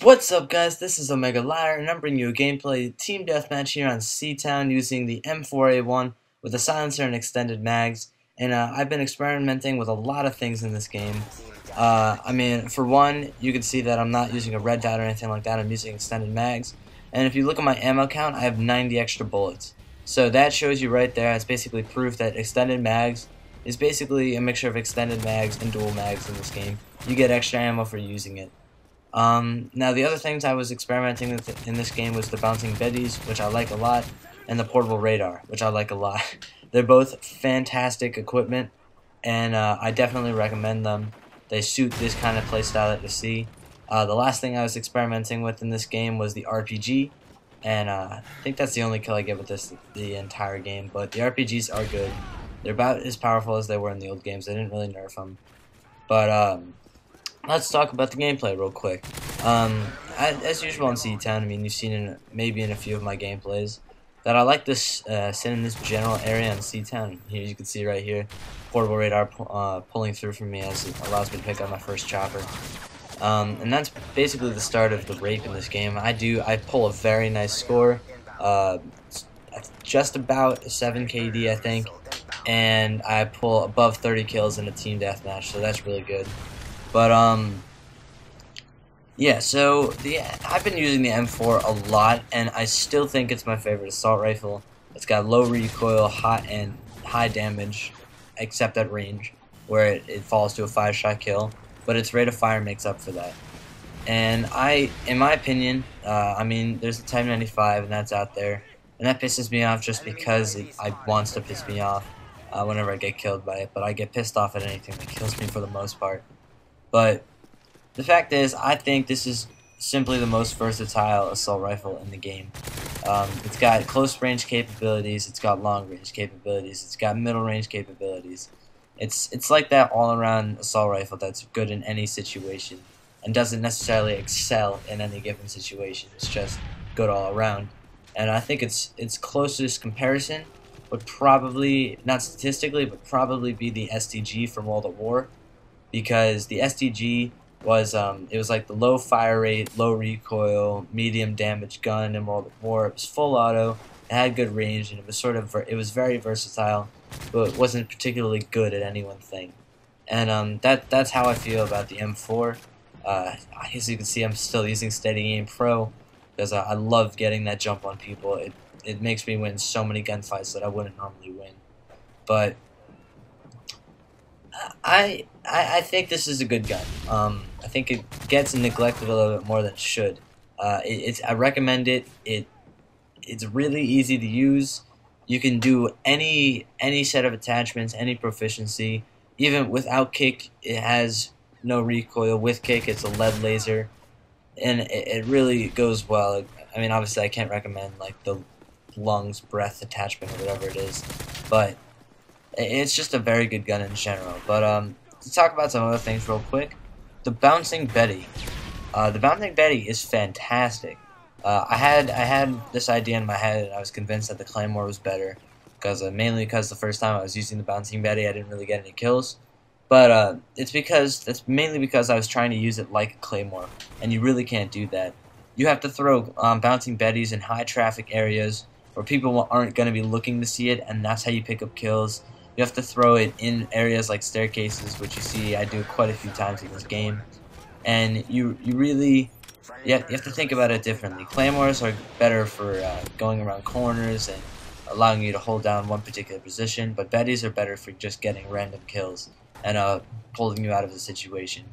What's up, guys? This is OmegaLiar, and I'm bringing you a gameplay team deathmatch here on Seatown using the M4a1 with a silencer and extended mags. And I've been experimenting with a lot of things in this game. For one, you can see that I'm not using a red dot or anything like that. I'm using extended mags. And if you look at my ammo count, I have 90 extra bullets. So that shows you right there. It's basically proof that extended mags is basically a mixture of extended mags and dual mags in this game. You get extra ammo for using it. Now the other things I was experimenting with in this game was the bouncing Bettys, which I like a lot, and the portable radar, which I like a lot. They're both fantastic equipment, and I definitely recommend them. They suit this kind of playstyle that you see. The last thing I was experimenting with in this game was the RPG, and I think that's the only kill I get with the entire game, but the RPGs are good. They're about as powerful as they were in the old games. They didn't really nerf them. But, let's talk about the gameplay real quick. As usual on Seatown, you've seen maybe in a few of my gameplays that I like this sit in this general area on Seatown. Here you can see right here, portable radar pulling through for me as it allows me to pick up my first chopper. And that's basically the start of the rape in this game. I pull a very nice score, just about 7 KD I think, and I pull above 30 kills in a team deathmatch, so that's really good. But, yeah, so I've been using the M4 a lot, and I still think it's my favorite assault rifle. It's got low recoil, high damage, except at range, where it falls to a 5-shot kill, but its rate of fire makes up for that. And in my opinion, there's the Type 95, and that's out there, and that pisses me off just because it wants to piss me off whenever I get killed by it, but I get pissed off at anything that kills me for the most part. But the fact is, I think this is simply the most versatile assault rifle in the game. It's got close range capabilities, it's got long range capabilities, it's got middle range capabilities. It's like that all around assault rifle that's good in any situation and doesn't necessarily excel in any given situation. It's just good all around. And I think its closest comparison would probably, not statistically, but probably be the STG from World at War. Because the STG was it was like the low fire rate, low recoil, medium damage gun in World at War. It was full auto, it had good range, and it was very versatile, but it wasn't particularly good at any one thing. And that's how I feel about the M4. As you can see, I'm still using Steady Aim Pro because I love getting that jump on people. It makes me win so many gunfights that I wouldn't normally win. But I think this is a good gun. I think it gets neglected a little bit more than it should. I recommend it. It's really easy to use. You can do any set of attachments, any proficiency. Even without kick, it has no recoil. With kick, it's a lead laser, and it really goes well. Obviously, I can't recommend like the lungs breath attachment or whatever it is, but it's just a very good gun in general. But to talk about some other things real quick, the bouncing Betty. The bouncing Betty is fantastic. I had this idea in my head, and I was convinced that the Claymore was better, mainly because the first time I was using the bouncing Betty, I didn't really get any kills. But it's mainly because I was trying to use it like a Claymore, and you really can't do that. You have to throw bouncing Bettys in high traffic areas where people aren't going to be looking to see it, and that's how you pick up kills. You have to throw it in areas like staircases, which you see I do quite a few times in this game. And you have to think about it differently. Claymores are better for going around corners and allowing you to hold down one particular position, but Bettys are better for just getting random kills and pulling you out of the situation.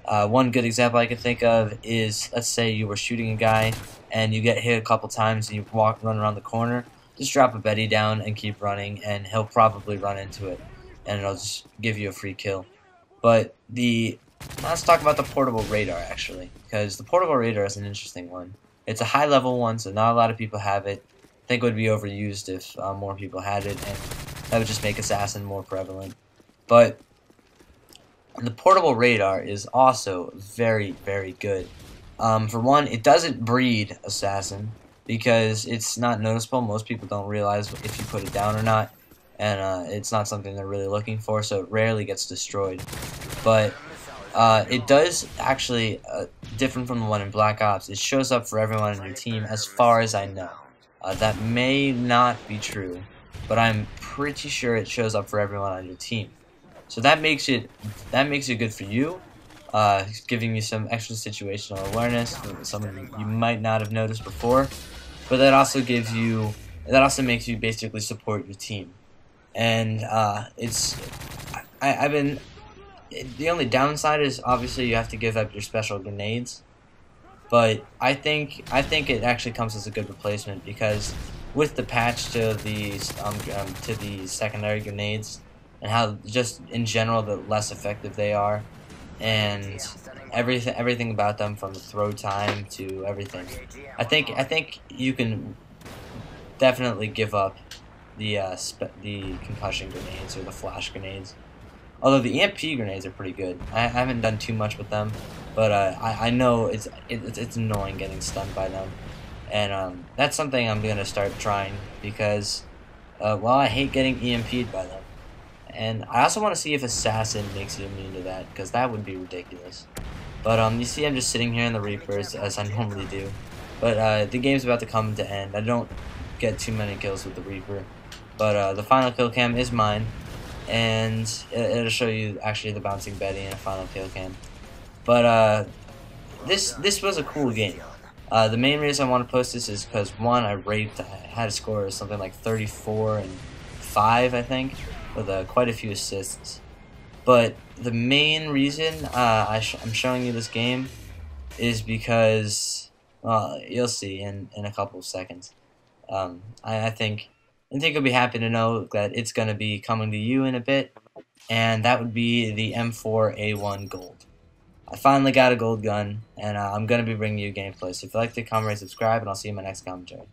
One good example I can think of is, let's say you were shooting a guy and you get hit a couple times and you run around the corner. Just drop a Betty down and keep running, and he'll probably run into it, and it'll just give you a free kill. But let's talk about the portable radar, actually, because the portable radar is an interesting one. It's a high-level one, so not a lot of people have it. I think it would be overused if more people had it, and that would just make Assassin more prevalent. But the portable radar is also very, very good. For one, it doesn't breed Assassin, because it's not noticeable. Most people don't realize if you put it down or not, and it's not something they're really looking for, so it rarely gets destroyed. But It does actually, different from the one in Black Ops, it shows up for everyone on your team as far as I know. That may not be true, but I'm pretty sure it shows up for everyone on your team. So that makes it good for you, giving you some extra situational awareness, something you might not have noticed before. But that also makes you basically support your team, and I've been. The only downside is obviously you have to give up your special grenades, but I think it actually comes as a good replacement because with the patch to the secondary grenades and how just in general the less effective they are, and everything about them from the throw time to everything, I think you can definitely give up the concussion grenades or the flash grenades. Although the EMP grenades are pretty good. I haven't done too much with them, but I know it's annoying getting stunned by them, and that's something I'm gonna start trying because well, I hate getting EMP'd by them, and I also want to see if Assassin makes you immune to that because that would be ridiculous. But you see, I'm just sitting here in the Reapers as I normally do, but the game's about to come to end. I don't get too many kills with the Reaper, but the final kill cam is mine. And it'll show you actually the bouncing Betty in a final kill cam. But this was a cool game. The main reason I want to post this is because one, I had a score of something like 34 and 5, I think, with quite a few assists. But the main reason I'm showing you this game is because you'll see in a couple of seconds. I think you'll be happy to know that it's going to be coming to you in a bit, and that would be the M4a1 Gold. I finally got a gold gun, and I'm going to be bringing you gameplay, so if you like to comment, rate, subscribe, and I'll see you in my next commentary.